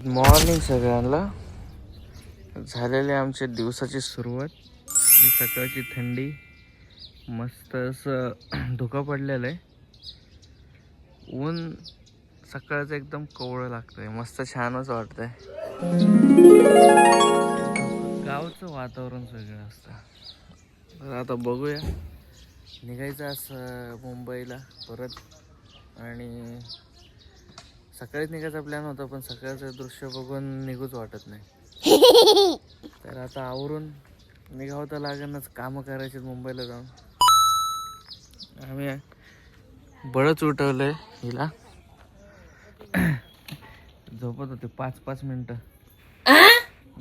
Morning सगळ्यांना. झालेली आमच्या दिवसाची सुरुवात. सकाळची थंडी, मस्त असं धुकं पडलेलं आहे. ऊन सकाळचं एकदम कोवळं लागतंय, मस्त छानच वाटतंय. गावचं वातावरण वेगळं असतं. तर आता बघूया, निघायचं असं मुंबईला परत. आणि सकाळीच निघायचा प्लॅन होता, पण सकाळचं दृश्य बघून निघूच वाटत नाही. तर आता आवरून निघावं तर लागेलच, कामं करायची मुंबईला जाऊन. आम्ही बळच उठवलंय हिला. झोपत होते 5-5 मिनिटं.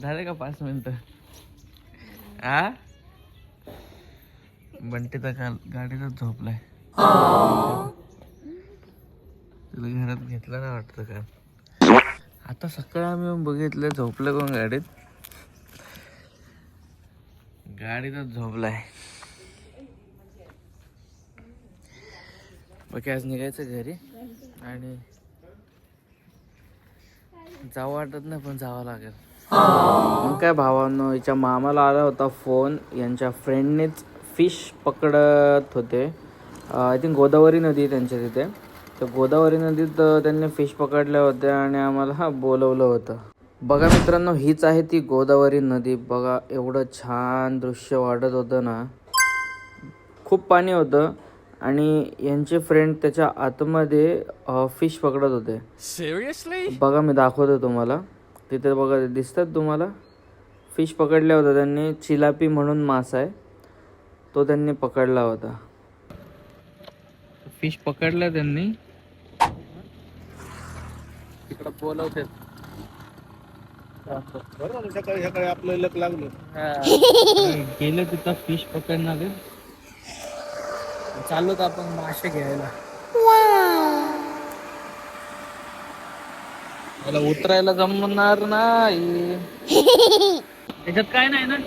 झाले का 5 मिनिटं? बंटी तर काल गाडीतच झोपलाय. तुला घरात घेतलं ना वाटतं का? आता सकाळी आम्ही बघितलं झोपलं कोण गाडीत. गाडीतच झोपलाय. बाकी आज निघायचं घरी आणि जावं वाटत नाही, पण जावं लागेल. मग काय भावांनो, हिच्या मामाला आला होता फोन. यांच्या फ्रेंडनेच फिश पकडत होते. आय थिंक गोदावरी नदी त्यांच्या तिथे. तर गोदावरी नदीत त्यांनी फिश पकडल्या होत्या आणि आम्हाला बोलवलं होतं. बघा मित्रांनो, हीच आहे ती गोदावरी नदी. बघा एवढं छान दृश्य वाटत होतं ना. खूप पाणी होतं आणि यांचे फ्रेंड त्याच्या आतमध्ये फिश पकडत होते. सिरियसली? बघा मी दाखवतो तुम्हाला. तिथे बघा दिसतात तुम्हाला फिश पकडल्या होत्या त्यांनी. चिलापी म्हणून मासा आहे, तो त्यांनी पकडला होता. फिश पकडला त्यांनी. तिकडं बोलवतात. सकाळी सकाळी आपलं लक लागलं. गेलं तिथं फिश पकडणार. चाललो तर आपण मासे घ्यायला. मला उतरायला जमणार नाही. त्याच्यात काय नाही ना.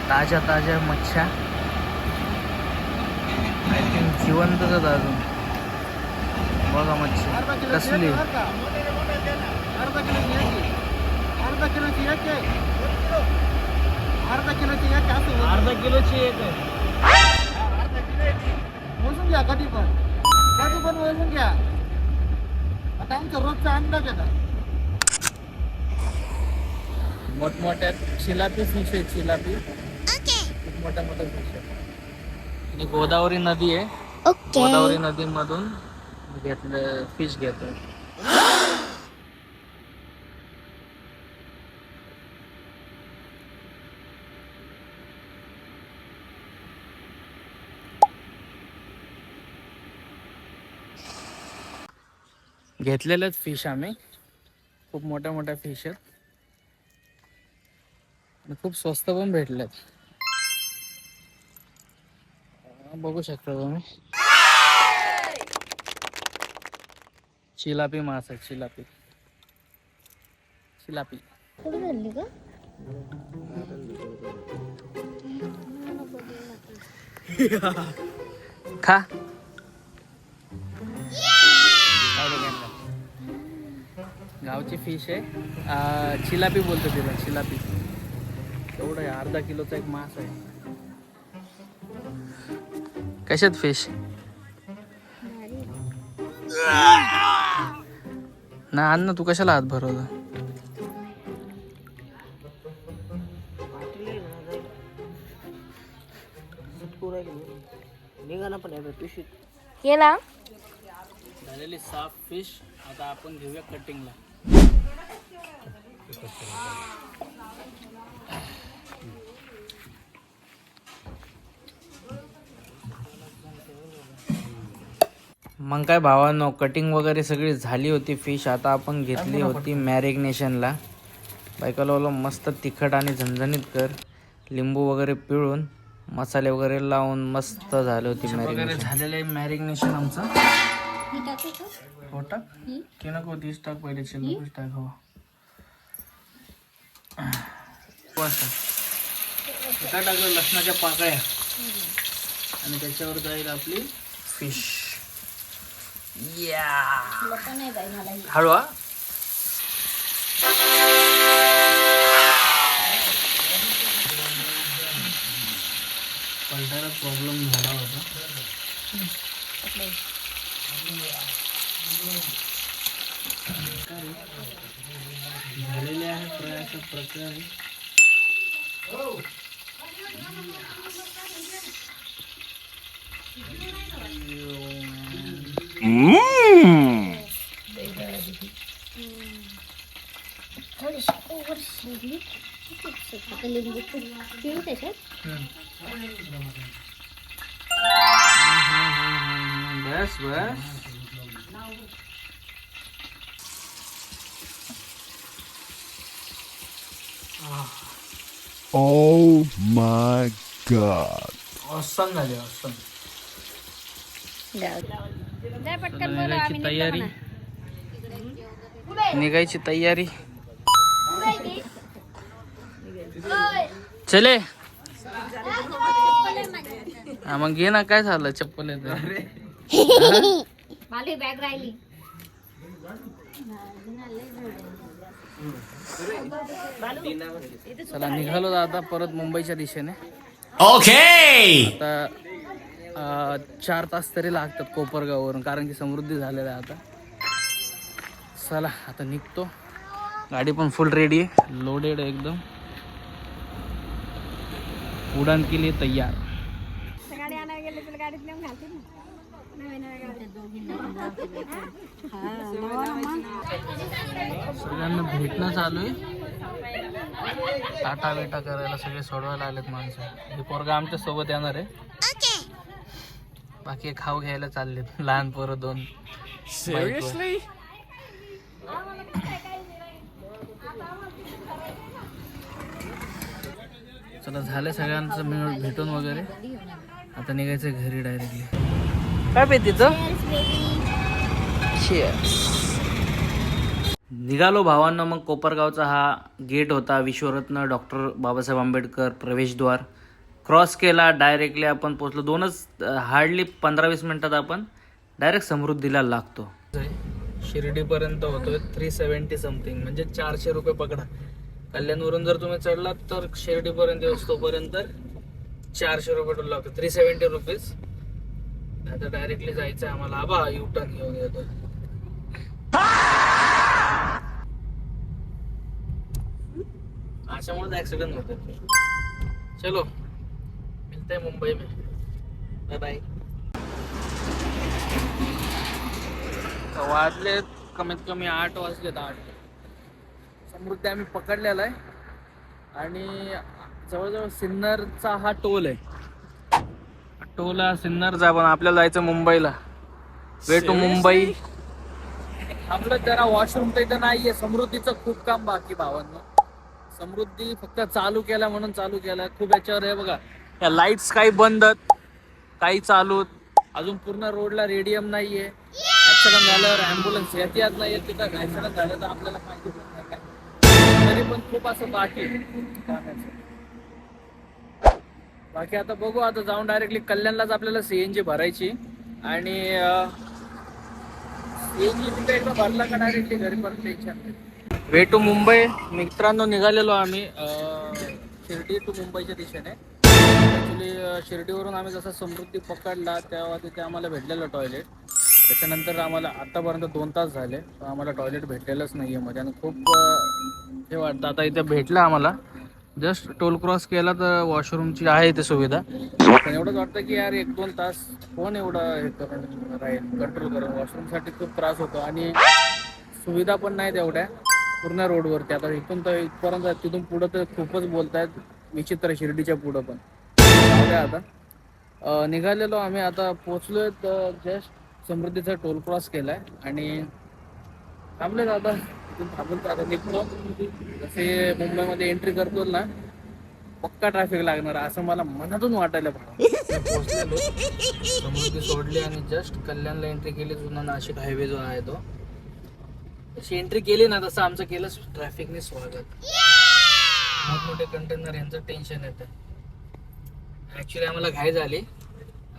ताज्या ताज्या मच्छ्या. आय थिंक जिवंतच अजून. बघा मच्छी कसली. अर्धा किलोची एक आहे. मोजून घ्या कधी पण मोजून घ्या. आता आमचा रोजचा अंदाज आहे. मोठमोठ्या चिलापी फिश आहे. चिलापी खूप मोठ्या मोठ्या फिश आहे. आणि गोदावरी नदी आहे. गोदावरी नदीमधून घेतलं फिश घेतो. घेतलेलंच फिश आम्ही. खूप मोठ्या मोठ्या फिश आहेत आणि खूप स्वस्त पण भेटल्यात. बघू शकता तुम्ही. चिलापी मासा. चिलापी चिलापी खा. गावची फिश आहे. चिलापी बोलतो तिला. चिलापी एवढं आहे. अर्धा किलोचा एक मास आहे. कशात फिश ना. अन्न तू कशाला हात भरवला. केला झालेली साफ फिश. आता आपण घेऊया कटिंगला. मग काय भावांनो, कटिंग वगैरे सगळी झाली होती फिश. आता आपण घेतली होती मॅरिनेशनला. बायकोला बोललो मस्त तिखट आणि झणझणीत कर. लिंबू वगैरे पिळून मसाले वगैरे लावून मस्त झाली होती मॅरिनेशन. झालेलं आहे मॅरिनेशन आमचं. हो टाक की नको. 30 टाक पहिले. चिल्लूच टाक. हो टाकलं लसणाच्या पाकळ्या आणि त्याच्यावर जाईल आपली फिश. हळू. पलटायला प्रॉब्लेम झाला होता. झालेले आहे प्रयास प्रकारे. बस बस. Oh my god. ऑसम झाले. ऑसम. निघायची तयारी. निघायची तयारी. चले. हा मग घे ना. काय झालं चप्पल बॅग राहिली. चला निघालो आता परत मुंबईच्या दिशेने. Okay. आता 4 तास तरी लागतात कोपरगाववरून, कारण की समृद्धी झालेला आहे आता. चला आता निघतो. गाडी पण फुल रेडी आहे, लोडेड आहे एकदम. उडान के लिए तैयार. गाडी आणायला गेले तुला गाडीत नेऊन घालते ना. सगळ्यांना भेटणं चालू आहे. टाटा बेटा करायला सगळे सोडवायला आलेत माणसं. हे पोरगा आमच्या सोबत येणार आहे. बाकी खाऊ घ्यायला चाललेत लहान पोरं 2. Seriously? चला झालं सगळ्यांचं मिळून भेटून वगैरे. आता निघायचं घरी डायरेक्टली. काय पेतीचं. निघालो भावांनो. मग कोपरगावचा हा गेट होता, विश्वरत्न डॉक्टर बाबासाहेब आंबेडकर प्रवेशद्वार. क्रॉस केला, डायरेक्टली आपण पोचलो. 2च हार्डली 15-20 मिनिटात आपण डायरेक्ट समृद्धीला लागतो. शिर्डीपर्यंत होतोय 370 समथिंग, म्हणजे 400 रुपये पकडा. कल्याणवरून जर तुम्ही चढलात तर शिर्डीपर्यंत तोपर्यंत 400 रुपये टोल लागतो. 370 रुपीज. आता डायरेक्टली जायचं आहे आम्हाला. आबा युटर्न घेऊन येतो. अशामुळे ऍक्सिडेंट होते. चलो मिलते हैं मुंबई में. Bye bye. वाजलेत कमीत कमी 8 वाजलेत. 8. समृद्धी आम्ही पकडलेला आहे आणि जवळजवळ सिन्नरचा हा टोल आहे. टोल हा सिन्नरचा, पण आपल्याला जायचं मुंबईला. Way to Mumbai. आपलं जरा वॉशरूम तर इथं नाहीये. समृद्धीचं खूप काम बाकी भावांनो. समृद्धी फक्त चालू केला म्हणून चालू केला. खूप याच्यावर आहे बघा. या लाईट्स काही बंद, काही चालू. अजून पूर्ण रोडला रेडियम नाहीये. ऍक्सिडेंट झाल्यावर ॲम्ब्युलन्स येत नाहीये. तिथं ऍक्सिडेंट झालं तर आपल्याला माहिती पण नाही. तरी पण खूप असं बाकी आता बघू. आता जाऊन डायरेक्टली कल्याणलाच आपल्याला CNG भरायची. आणि CNG तिथे एकदा भरला का डायरेक्टली घरी परत टेन्शन. Way to Mumbai. मित्रांनो निघालेलो आम्ही शिर्डी टू मुंबईच्या दिशेने. ॲक्च्युली शिर्डीवरून आम्ही जसा समृद्धी पकडला तेव्हा तिथे आम्हाला भेटलेलं टॉयलेट. त्याच्यानंतर आम्हाला आत्तापर्यंत 2 तास झाले, आम्हाला टॉयलेट भेटलेलंच नाही आहे मध्ये. आणि खूप हे वाटतं. आता इथे भेटलं आम्हाला. जस्ट टोल क्रॉस केला तर वॉशरूमची आहे इथे सुविधा. पण एवढंच वाटतं की यार 1-2 तास कोण एवढं हे करून राहील, कंट्रोल करून. वॉशरूमसाठी खूप त्रास होतो आणि सुविधा पण नाही तेवढ्या पूर्ण रोडवरती. आता इथून तर इथपर्यंत, तिथून पुढं तर खूपच बोलतायत विचित्र. शिर्डीच्या पुढं पण आता निघालेलो आम्ही. आता पोचलोय तर जस्ट समृद्धीचा टोल क्रॉस केलाय आणि थांबलेत आता. तिथून थांबून आता निघतो. जसे मुंबईमध्ये एंट्री करतो ना, पक्का ट्रॅफिक लागणार असं मला मनातून वाटायला पोहोचलेलो. समृद्धी सोडली आणि जस्ट कल्याणला एंट्री केली. जुना नाशिक हायवे जो आहे तो, तशी एंट्री केली ना तसं आमचं केलं ट्रॅफिकने स्वागत. मोठमोठे कंटेनर यांचं टेन्शन येतं. ॲक्च्युली आम्हाला घाई झाली.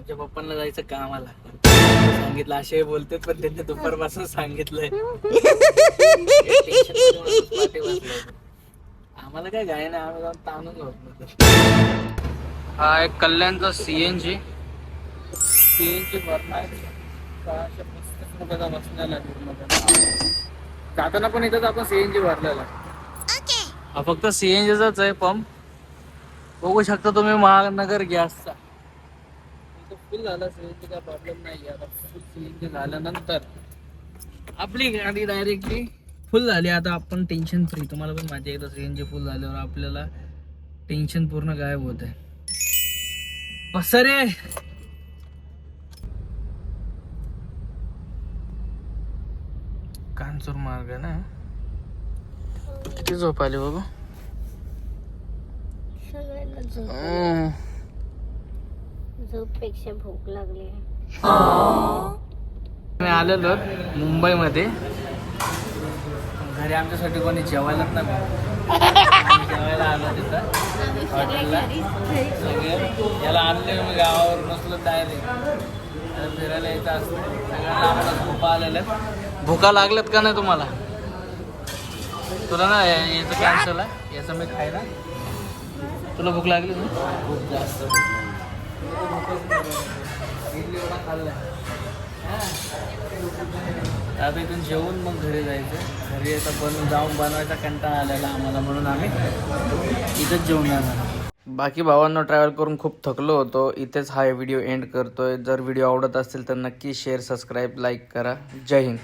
आमच्या पप्पांना जायचं कामाला सांगितलं असे बोलते पण त्यांनी दुपारपासून सांगितलंय Tension मध्ये माणूस पाठी बसलाय. आम्हाला काय घाई नाही आम्ही जाऊन ताणून घेऊ. हा एक कल्याणचा सीएनजी भरणार बसलेला जाताना पण इथंच आपण सीएनजी भरलेला हा फक्त सीएनजीचाच आहे पंप बघू शकता तुम्ही महानगर गॅसचा फुल झाला सीएनजी काय प्रॉब्लेम नाही आता फुल सीएनजी झाल्यानंतर आपली गाडी डायरेक्टली फुल झाली आता आपण टेन्शन फ्री तुम्हाला पण माहिती आहे एकदा सीएनजी फुल झाल्यावर आपल्याला टेन्शन पूर्ण गायब होत आहे पसरे कांचूर मार्ग आहे ना किती झोप आली बाबा सगळ्यांना झोप पेक्षा भूक लागली मी आलेलो मुंबईमध्ये घरी आमच्यासाठी कोणी जेवायलाच नाही आम्ही जेवायला आलो तिथं हॉटेलला सगळे याला आणले मी गावावर नसलो डायरेक्ट फिरायला यायचं असतं सगळ्यांना आम्हाला भूका आलेल्या भूका लागल्यात का नाही तुम्हाला तुला ना याचं कॅन्सल आहे याचं मी खायला तुला भूक लागली ना खूप जास्त इडली एवढा खाल्लाय आता इथून जेवून मग घरी जायचं घरी आता जाऊन बनवायचा कंटाळा आलेला आम्हाला म्हणून आम्ही इथंच जेवून जाणार बाकी भावांना ट्रॅव्हल करून खूप थकलो होतो इथेच हा व्हिडिओ एंड करतोय जर व्हिडिओ आवडत असेल तर नक्की शेअर सबस्क्राईब लाईक करा जय हिंद